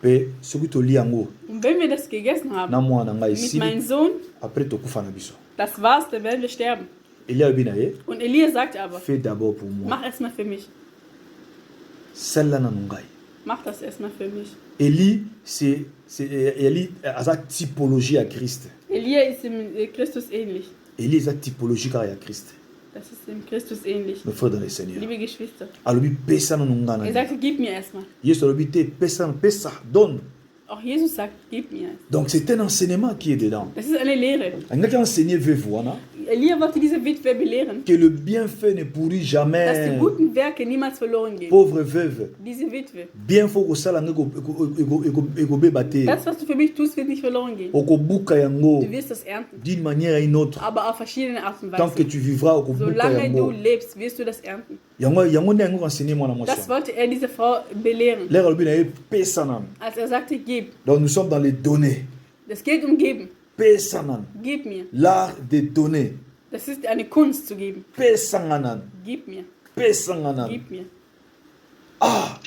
[SPEAKER 1] Pe soki toli yango,
[SPEAKER 2] Und wenn wir das gegessen haben,
[SPEAKER 1] na mwana ngai
[SPEAKER 2] mit meinem
[SPEAKER 1] esili,
[SPEAKER 2] Sohn,
[SPEAKER 1] après tokufa na biso.
[SPEAKER 2] das war's, dann werden wir sterben.
[SPEAKER 1] Elia alobi na ye,
[SPEAKER 2] Und Elia sagt aber,
[SPEAKER 1] fais d'abord pour moi.
[SPEAKER 2] mach erstmal für mich.
[SPEAKER 1] Sala na ngai.
[SPEAKER 2] Mach das erstmal für mich.
[SPEAKER 1] Eli, Eli a sa typologie à Christ.
[SPEAKER 2] Elia ist dem Christus ähnlich.
[SPEAKER 1] Eli est sa typologie à Christ.
[SPEAKER 2] Das ist dem Christus ähnlich.
[SPEAKER 1] Mes frères dans le Seigneur.
[SPEAKER 2] Liebe Geschwister.
[SPEAKER 1] Alobi pesa na nungana.
[SPEAKER 2] Er sagte, gib mir erstmal.
[SPEAKER 1] Yesu alobi te pesa, donne.
[SPEAKER 2] Auch Jesus sagt, gib mir.
[SPEAKER 1] Donc c'est un enseignement qui est dedans.
[SPEAKER 2] Das ist eine Lehre.
[SPEAKER 1] Angaki enseigné veuve wana
[SPEAKER 2] Elia wollte diese Witwe belehren,
[SPEAKER 1] que le bienfait ne pourrit
[SPEAKER 2] dass die
[SPEAKER 1] jamais.
[SPEAKER 2] guten Werke niemals verloren gehen.
[SPEAKER 1] Pauvre veuve,
[SPEAKER 2] Diese Witwe.
[SPEAKER 1] bien faut que ça ekobeba te.
[SPEAKER 2] Das, was du für mich tust, wird nicht verloren gehen.
[SPEAKER 1] Okobuka yango
[SPEAKER 2] Du wirst das ernten.
[SPEAKER 1] d'une manière à une autre.
[SPEAKER 2] Aber auf verschiedene Art und
[SPEAKER 1] Tant que
[SPEAKER 2] Weise.
[SPEAKER 1] tu vivras okobuka
[SPEAKER 2] Solange du
[SPEAKER 1] yango.
[SPEAKER 2] lebst, wirst du das ernten.
[SPEAKER 1] Yango nde yango enseigné mwana
[SPEAKER 2] Das
[SPEAKER 1] mwasi.
[SPEAKER 2] wollte er diese Frau belehren,
[SPEAKER 1] L'air alobi na ye pesa nanu.
[SPEAKER 2] als er sagte, gib.
[SPEAKER 1] Donc nous sommes dans les données.
[SPEAKER 2] Es geht um Geben.
[SPEAKER 1] Pesanan.
[SPEAKER 2] Gib mir.
[SPEAKER 1] L'art de donner.
[SPEAKER 2] Das ist eine Kunst zu geben.
[SPEAKER 1] Pesanganan.
[SPEAKER 2] Gib mir.
[SPEAKER 1] Pesanganan.
[SPEAKER 2] Gib mir.
[SPEAKER 1] Ah!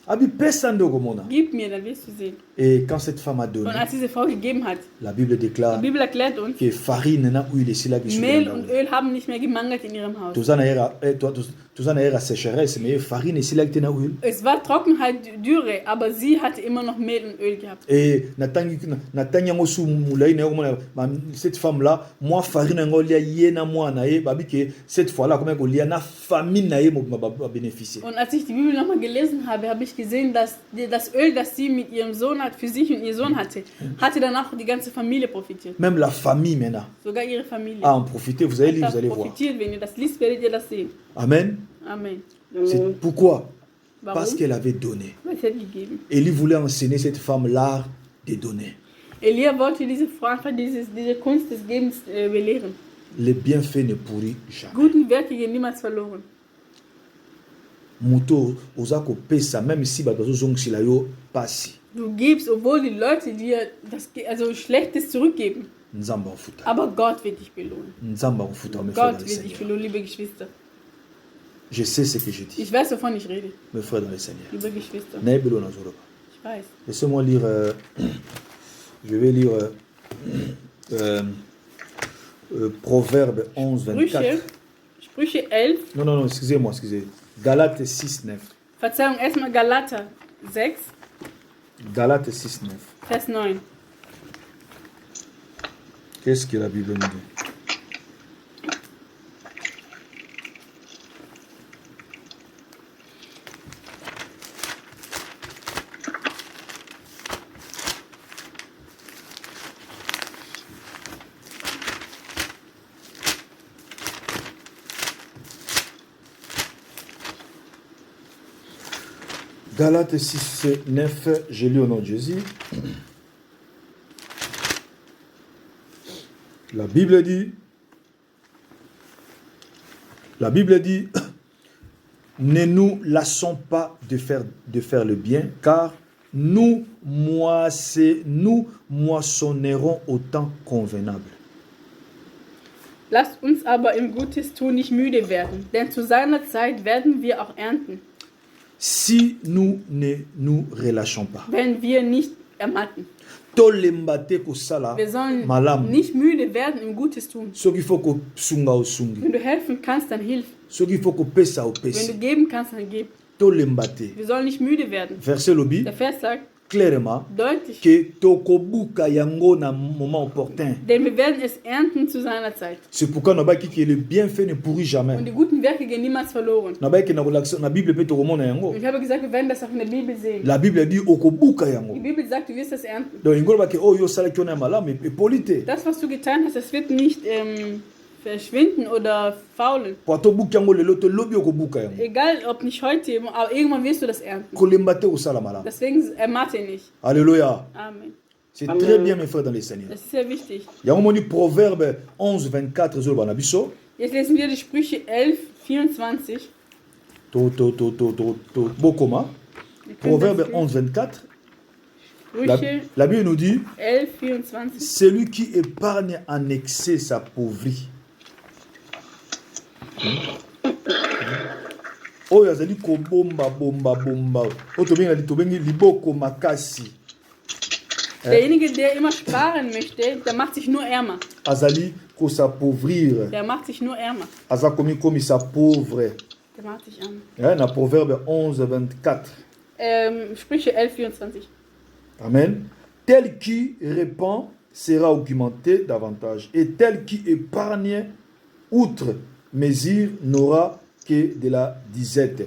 [SPEAKER 1] Abi pesando komona.
[SPEAKER 2] Gib mir, dann wirst du sehen.
[SPEAKER 1] Et quand cette femme a
[SPEAKER 2] Und
[SPEAKER 1] donné,
[SPEAKER 2] als diese Frau gegeben hat,
[SPEAKER 1] la Bible
[SPEAKER 2] die
[SPEAKER 1] déclare
[SPEAKER 2] Bibel erklärt uns,
[SPEAKER 1] que farine na huile sila ki
[SPEAKER 2] Mehl und Öl haben nicht mehr gemangelt in ihrem Haus.
[SPEAKER 1] Tozana era sécheresse mais farine sila ki na huile.
[SPEAKER 2] Es war Trockenheit, Dürre, aber sie hatte immer noch Mehl und Öl gehabt.
[SPEAKER 1] Et natangi yango su mulai na komona cette femme là, moi farine ngo lia yena moi na ye babi que cette fois là comment ko lia na famille na ye mo ba bénéficier.
[SPEAKER 2] Und als ich die Bibel nochmal gelesen habe, habe ich gesehen, dass das Öl, das sie mit ihrem Sohn hat, für sich und ihr Sohn hatte danach die ganze Familie profitiert.
[SPEAKER 1] Même la famille maintenant
[SPEAKER 2] Sogar ihre Familie.
[SPEAKER 1] a en profité, vous allez lire,
[SPEAKER 2] Hat
[SPEAKER 1] vous allez voir.
[SPEAKER 2] profitiert, wenn ihr das liest, werdet ihr das sehen.
[SPEAKER 1] Amen.
[SPEAKER 2] Amen.
[SPEAKER 1] C'est pourquoi? Parce
[SPEAKER 2] Warum?
[SPEAKER 1] qu'elle avait donné.
[SPEAKER 2] Weil sie hat gegeben.
[SPEAKER 1] Élie voulait enseigner cette femme l'art de donner.
[SPEAKER 2] Elia wollte diese Frau einfach diese Kunst des Gebens belehren.
[SPEAKER 1] Les bienfaits ne pourrit jamais.
[SPEAKER 2] Guten Werke gehen niemals verloren.
[SPEAKER 1] moto oza kopesa même si bato bazozongisela yo pasi.
[SPEAKER 2] Du gibst, obwohl die Leute dir also Schlechtes zurückgeben.
[SPEAKER 1] Nzamba ofuta.
[SPEAKER 2] Aber Gott wird dich belohnen.
[SPEAKER 1] Nzamba ofuta mes frères dans
[SPEAKER 2] Gott
[SPEAKER 1] le
[SPEAKER 2] wird dich
[SPEAKER 1] Seigneur.
[SPEAKER 2] belohnen, liebe Geschwister.
[SPEAKER 1] Je sais ce que je dis.
[SPEAKER 2] Ich weiß, wovon ich rede,
[SPEAKER 1] Mes frères dans le Seigneur.
[SPEAKER 2] liebe Geschwister.
[SPEAKER 1] Naebelo nazoloba.
[SPEAKER 2] Ich weiß.
[SPEAKER 1] Laissez-moi lire je vais lire Proverbe 11 24.
[SPEAKER 2] Sprüche 11.
[SPEAKER 1] Non, excusez-moi. Galates 6 9.
[SPEAKER 2] Verzeihung, erstmal Galater 6,
[SPEAKER 1] Galates 6 9.
[SPEAKER 2] Vers 9.
[SPEAKER 1] Qu'est-ce que la Bible nous dit? Galates 6, 9, je lis au nom de Jésus. La Bible dit, ne nous lassons pas de faire le bien, car nous moissonnerons au temps convenable.
[SPEAKER 2] Lasst uns aber im Gutes tun nicht müde werden, denn zu seiner Zeit werden wir auch ernten,
[SPEAKER 1] Si nous ne nous relâchons pas.
[SPEAKER 2] wenn wir nicht ermatten.
[SPEAKER 1] Tolembate kosala
[SPEAKER 2] Wir sollen
[SPEAKER 1] malamu.
[SPEAKER 2] nicht müde werden im Gutes tun.
[SPEAKER 1] Soki faut kosunga osungi.
[SPEAKER 2] Wenn du helfen kannst, dann hilf.
[SPEAKER 1] Soki faut kopesa
[SPEAKER 2] Wenn
[SPEAKER 1] opesi.
[SPEAKER 2] du geben kannst, dann gib.
[SPEAKER 1] Tolembate.
[SPEAKER 2] Wir sollen nicht müde werden.
[SPEAKER 1] Verset lobi
[SPEAKER 2] Der Vers sagt
[SPEAKER 1] clairement
[SPEAKER 2] deutlich,
[SPEAKER 1] que tokobuka yango na moment opportun.
[SPEAKER 2] denn wir werden es ernten zu seiner Zeit.
[SPEAKER 1] C'est pourquoi nabaki que le bienfait ne pourrit
[SPEAKER 2] Und
[SPEAKER 1] jamais.
[SPEAKER 2] die guten Werke gehen niemals verloren.
[SPEAKER 1] Nabaki na relation na Bible pe tokomona yango.
[SPEAKER 2] Und ich habe gesagt, wir werden das auch in der Bibel sehen.
[SPEAKER 1] La Bible dit okobuka
[SPEAKER 2] Die
[SPEAKER 1] yango.
[SPEAKER 2] Bibel sagt, du wirst das ernten.
[SPEAKER 1] Donc ingolo ke oyo sala kiona malamu et polité.
[SPEAKER 2] Das, was du getan hast, das wird nicht verschwinden oder faulen.
[SPEAKER 1] Po tobuka yango lelo to lobi okobuka yango.
[SPEAKER 2] Egal, ob nicht heute, aber irgendwann wirst du das ernten.
[SPEAKER 1] Kolembate osala malamu.
[SPEAKER 2] Deswegen ermatte nicht.
[SPEAKER 1] Alléluia.
[SPEAKER 2] Amen.
[SPEAKER 1] C'est
[SPEAKER 3] Amen.
[SPEAKER 1] très bien mes frères dans le Seigneur.
[SPEAKER 2] Das ist sehr wichtig.
[SPEAKER 1] Yango moni Proverbe 11 24 zolo bana biso.
[SPEAKER 2] Jetzt lesen wir die Sprüche 11, 24.
[SPEAKER 1] Bokoma.
[SPEAKER 2] Ihr könnt
[SPEAKER 1] Proverbe
[SPEAKER 2] das lesen.
[SPEAKER 1] 11 24. La,
[SPEAKER 2] Sprüche
[SPEAKER 1] la Bible nous dit
[SPEAKER 2] 11, 24.
[SPEAKER 1] celui qui épargne en excès s'appauvrit. Oyo azali kobomba bomba. Oyo tobengi liboko makasi.
[SPEAKER 2] Derjenige, der immer sparen möchte, der macht sich nur ärmer.
[SPEAKER 1] Azali s'appauvrir.
[SPEAKER 2] Der macht sich nur ärmer.
[SPEAKER 1] Aza komi sa pauvre.
[SPEAKER 2] Der macht sich ärmer.
[SPEAKER 1] Na Proverbe 11 24.
[SPEAKER 2] Sprüche 11, 24.
[SPEAKER 1] Amen. Tel qui répand sera augmenté davantage, et tel qui épargne outre mesure n'aura que de la disette.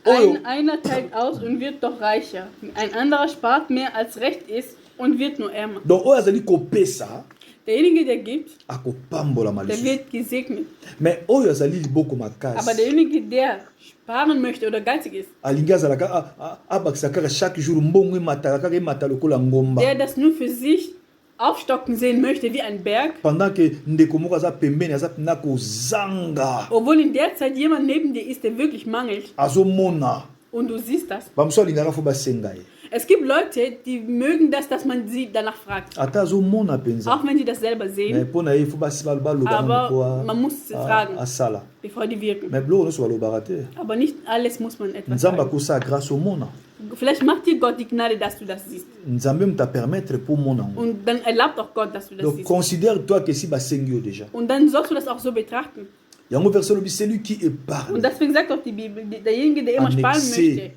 [SPEAKER 1] Oyo,
[SPEAKER 2] Einer teilt aus und wird doch reicher. Ein anderer spart mehr als recht ist und wird nur ärmer.
[SPEAKER 1] donc oyo azali kopesa
[SPEAKER 2] Derjenige, der gibt,
[SPEAKER 1] akopambolama
[SPEAKER 2] der
[SPEAKER 1] lisusu.
[SPEAKER 2] wird gesegnet.
[SPEAKER 1] Mais oyo azali liboko
[SPEAKER 2] Aber
[SPEAKER 1] makasi
[SPEAKER 2] derjenige, der sparen möchte oder geizig ist,
[SPEAKER 1] alingi azalaka abakisa kaka chaque jour mbongo emataka kaka emata lokola ngomba
[SPEAKER 2] der das nur für sich aufstocken sehen möchte wie ein Berg,
[SPEAKER 1] pendant que ndeko moko aza pembeni aza mpena kozanga
[SPEAKER 2] obwohl in der Zeit jemand neben dir ist, der wirklich mangelt
[SPEAKER 1] azomona
[SPEAKER 2] und du siehst das.
[SPEAKER 1] bamosusu alingaka fo basenga ye
[SPEAKER 2] Es gibt Leute, die mögen das, dass man sie danach fragt,
[SPEAKER 1] ata azomona mpenza
[SPEAKER 2] auch wenn sie das selber
[SPEAKER 1] mais
[SPEAKER 2] sehen,
[SPEAKER 1] mpo na ye fo baloba
[SPEAKER 2] aber man muss sie fragen,
[SPEAKER 1] asala
[SPEAKER 2] bevor die wirken.
[SPEAKER 1] mais biloko nyonso balobaka te
[SPEAKER 2] Aber nicht alles muss man etwas
[SPEAKER 1] nzambe
[SPEAKER 2] sagen.
[SPEAKER 1] akosa grâce omona
[SPEAKER 2] Vielleicht macht dir Gott die Gnade, dass du das siehst.
[SPEAKER 1] nzambe muta permettre mpo omona ngo
[SPEAKER 2] Und dann erlaubt auch Gott, dass du das
[SPEAKER 1] donc
[SPEAKER 2] siehst.
[SPEAKER 1] considère toi que si basengi yo déjà
[SPEAKER 2] Und dann sollst du das auch so betrachten.
[SPEAKER 1] yango verset lobi celui qui
[SPEAKER 2] Und
[SPEAKER 1] épargne
[SPEAKER 2] deswegen sagt auch die Bibel, derjenige, der immer sparen möchte,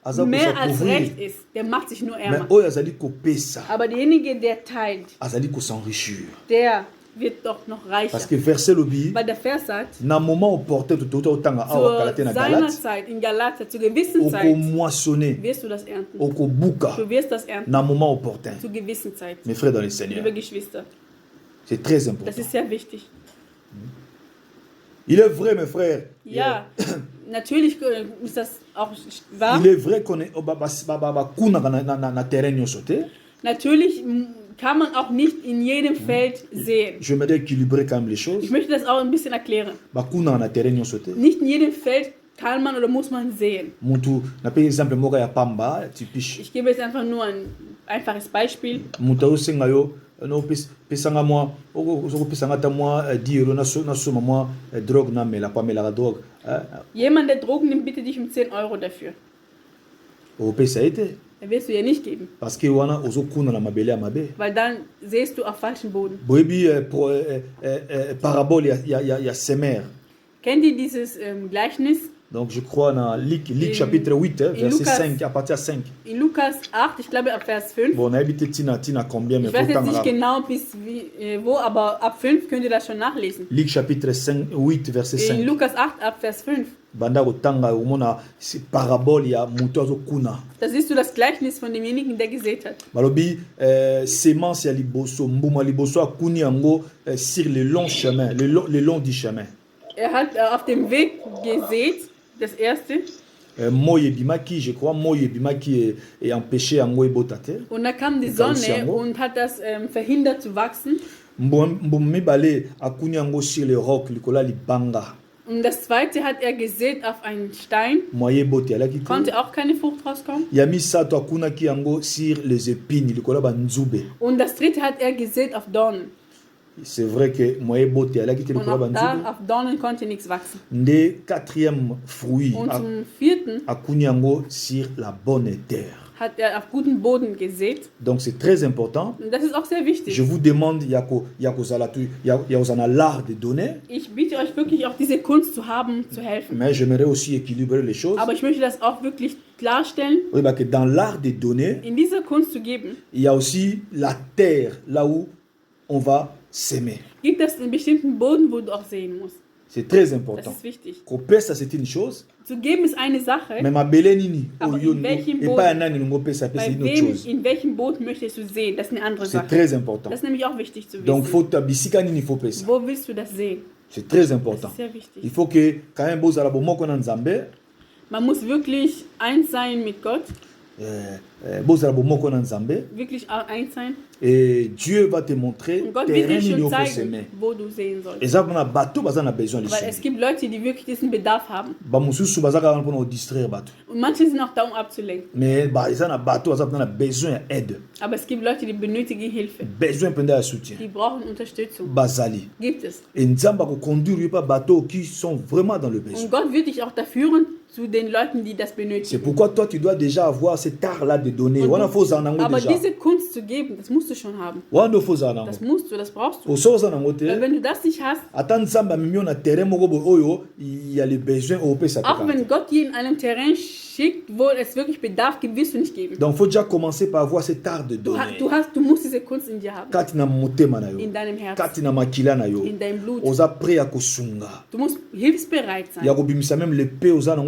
[SPEAKER 1] aza
[SPEAKER 2] mehr als
[SPEAKER 1] kosacouvrir
[SPEAKER 2] recht ist, der macht sich nur
[SPEAKER 1] mais
[SPEAKER 2] ärmer.
[SPEAKER 1] oyo azali kopesa
[SPEAKER 2] Aber derjenige, der teilt,
[SPEAKER 1] azali kosenrichir
[SPEAKER 2] der wird doch noch
[SPEAKER 1] parce
[SPEAKER 2] reicher.
[SPEAKER 1] que verset lobi
[SPEAKER 2] Weil der Vers sagt,
[SPEAKER 1] na moment opportun totota otanga awa kala te
[SPEAKER 2] zu
[SPEAKER 1] na
[SPEAKER 2] seiner
[SPEAKER 1] galate
[SPEAKER 2] Zeit, in Galater, zur gewissen Zeit,
[SPEAKER 1] okomoissonner
[SPEAKER 2] wirst du das ernten.
[SPEAKER 1] okobuka
[SPEAKER 2] Du wirst das ernten,
[SPEAKER 1] na moment opportun
[SPEAKER 2] zur gewissen Zeit.
[SPEAKER 1] mes frères dans le Seigneur
[SPEAKER 2] Liebe Geschwister,
[SPEAKER 1] c'est très
[SPEAKER 2] das
[SPEAKER 1] important
[SPEAKER 2] ist sehr wichtig.
[SPEAKER 1] il est vrai mes frères
[SPEAKER 2] Ja, natürlich ist das auch wahr.
[SPEAKER 1] il est vrai qu'on est bakunaka na terrain nyonso te
[SPEAKER 2] Natürlich kann man auch nicht in jedem Feld sehen.
[SPEAKER 1] je m'aider équilibrer quand même les choses
[SPEAKER 2] Ich möchte das auch ein bisschen erklären.
[SPEAKER 1] bakunaka na terrain nyonso te
[SPEAKER 2] Nicht in jedem Feld kann man oder muss man sehen.
[SPEAKER 1] Mutu na pe exemple moko ya pamba typique.
[SPEAKER 2] Ich gebe jetzt einfach nur ein einfaches Beispiel.
[SPEAKER 1] Mutu osenga yo no pesanga moi oko pesanga ta moi 10 € na soma moi drogue na mela pa mela drogue.
[SPEAKER 2] Jemand, der Drogen nimmt, bitte dich um 10 € dafür.
[SPEAKER 1] O pesa ete.
[SPEAKER 2] Das wirst du ja nicht geben.
[SPEAKER 1] Parce que wana ozokuna na mabele ya mabe.
[SPEAKER 2] Weil dann sähst du auf falschen Boden.
[SPEAKER 1] Boyebi parabole ya semer.
[SPEAKER 2] Kennt ihr dieses Gleichnis?
[SPEAKER 1] Donc je crois dans Luc chapitre 8 verset 5 à partir 5.
[SPEAKER 2] In Lukas 8, ich glaube ab Vers 5.
[SPEAKER 1] Bon, on a habité tina combien mais
[SPEAKER 2] Ich weiß jetzt nicht genau bis wo, aber ab 5 könnt ihr das schon nachlesen.
[SPEAKER 1] Luc chapitre 8 verset 5.
[SPEAKER 2] In Lukas 8 ab Vers 5.
[SPEAKER 1] Banda kotanga umona parabole ya mutu azokuna.
[SPEAKER 2] Da siehst du das Gleichnis von demjenigen, der gesät hat.
[SPEAKER 1] Balobi semence ya liboso mbuma liboso akuni yango sur le long chemin, le long du chemin.
[SPEAKER 2] Er hat auf dem Weg gesät, das erste.
[SPEAKER 1] Moye bimaki, je crois, moye bimaki est empêché yango ebotate.
[SPEAKER 2] Und da kam die Sonne und hat das verhindert zu wachsen.
[SPEAKER 1] Mbumi bale akuni yango sur le roc likola libanga.
[SPEAKER 2] Und das zweite hat er gesät auf einen Stein.
[SPEAKER 1] Moye bote alaki
[SPEAKER 2] Konnte auch keine Frucht rauskommen.
[SPEAKER 1] Yami sato akuna ki yango sur les épines likola banzube.
[SPEAKER 2] Und das dritte hat er gesät auf Dornen.
[SPEAKER 1] C'est vrai que moye bote alaki te
[SPEAKER 2] Und
[SPEAKER 1] likola
[SPEAKER 2] auch da
[SPEAKER 1] banzube.
[SPEAKER 2] auf Dornen konnte nichts wachsen.
[SPEAKER 1] Nde quatrième fruit
[SPEAKER 2] Und zum vierten
[SPEAKER 1] akuni yango sur la bonne terre.
[SPEAKER 2] hat er auf guten Boden gesät.
[SPEAKER 1] Donc c'est très important.
[SPEAKER 2] Und das ist auch sehr wichtig.
[SPEAKER 1] Je vous demande yako zana l'art de donner,
[SPEAKER 2] Ich biete euch wirklich auch diese Kunst zu haben, zu helfen.
[SPEAKER 1] mais j'aimerais aussi équilibrer les choses.
[SPEAKER 2] Aber ich möchte das auch wirklich klarstellen.
[SPEAKER 1] Oui, parce que dans l'art de donner,
[SPEAKER 2] In dieser Kunst zu geben,
[SPEAKER 1] il y a aussi la terre là où on va s'aimer.
[SPEAKER 2] gibt es einen bestimmten Boden, wo du auch sehen musst.
[SPEAKER 1] C'est très
[SPEAKER 2] Das
[SPEAKER 1] important.
[SPEAKER 2] ist wichtig.
[SPEAKER 1] Kopesa c'est une chose,
[SPEAKER 2] Zu geben ist eine Sache,
[SPEAKER 1] mais ma belenini
[SPEAKER 2] Aber in welchem
[SPEAKER 1] et
[SPEAKER 2] Boden?
[SPEAKER 1] pas nani ngopesa
[SPEAKER 2] bei
[SPEAKER 1] c'est une autre
[SPEAKER 2] wem,
[SPEAKER 1] chose.
[SPEAKER 2] in welchem Boden möchtest du sehen, das ist eine andere
[SPEAKER 1] C'est
[SPEAKER 2] Sache.
[SPEAKER 1] très important.
[SPEAKER 2] Das ist nämlich auch wichtig zu
[SPEAKER 1] Donc
[SPEAKER 2] wissen.
[SPEAKER 1] faut tabisika nini faut pesa.
[SPEAKER 2] Wo willst du das sehen?
[SPEAKER 1] C'est très
[SPEAKER 2] Das
[SPEAKER 1] important.
[SPEAKER 2] ist sehr wichtig.
[SPEAKER 1] Il faut que quand même bozala bomoko na nzambe,
[SPEAKER 2] Man muss wirklich eins sein mit Gott,
[SPEAKER 1] bozala bomoko na nzambe.
[SPEAKER 2] wirklich eins sein.
[SPEAKER 1] Et Dieu va te montrer
[SPEAKER 2] Und Gott wird dir
[SPEAKER 1] terrain
[SPEAKER 2] schon
[SPEAKER 1] nini
[SPEAKER 2] zeigen,
[SPEAKER 1] okoseme.
[SPEAKER 2] wo du sehen sollst.
[SPEAKER 1] Eza mpona bato baza na besoin de
[SPEAKER 2] Weil es gibt Leute, die wirklich diesen Bedarf haben.
[SPEAKER 1] bamosusu baza kaka mpona kodistraire bato
[SPEAKER 2] Und manche sind auch da, um abzulenken.
[SPEAKER 1] mais eza na bato baza mpona na besoin ya aide,
[SPEAKER 2] Aber es gibt Leute, die benötigen Hilfe.
[SPEAKER 1] besoin mpenza ya soutien
[SPEAKER 2] Die brauchen Unterstützung.
[SPEAKER 1] bazali.
[SPEAKER 2] Gibt es.
[SPEAKER 1] Et nzambe akoconduire yo mpa bato qui sont vraiment dans le
[SPEAKER 2] Und
[SPEAKER 1] besoin.
[SPEAKER 2] Gott wird dich auch da führen zu den Leuten, die das
[SPEAKER 1] C'est
[SPEAKER 2] benötigen.
[SPEAKER 1] pourquoi toi tu dois déjà avoir cet art là de donner.
[SPEAKER 2] Und
[SPEAKER 1] Wana fo ozala nango
[SPEAKER 2] Aber
[SPEAKER 1] déjà,
[SPEAKER 2] diese Kunst zu geben, das musst du schon haben.
[SPEAKER 1] wana nde fo ozala
[SPEAKER 2] Das
[SPEAKER 1] nango.
[SPEAKER 2] musst du, das brauchst du.
[SPEAKER 1] Oso oza nango
[SPEAKER 2] Weil
[SPEAKER 1] te,
[SPEAKER 2] wenn du das nicht hast,
[SPEAKER 1] ata nzambe amemi yo na terrain moko boye oyo il y a les besoins opesa te
[SPEAKER 2] auch
[SPEAKER 1] kaka.
[SPEAKER 2] wenn Gott dir in einem Terrain schickt, wo es wirklich Bedarf gibt, wirst du nicht geben.
[SPEAKER 1] Donc faut déjà commencer par avoir cet art de donner.
[SPEAKER 2] Du musst diese Kunst in dir haben.
[SPEAKER 1] Kati na motema na yo,
[SPEAKER 2] In deinem Herzen.
[SPEAKER 1] kati na makila na yo,
[SPEAKER 2] In deinem Blut.
[SPEAKER 1] oza prêt ya kosunga
[SPEAKER 2] Du musst hilfsbereit
[SPEAKER 1] ya
[SPEAKER 2] sein.
[SPEAKER 1] kobimisa même l'épée oza nango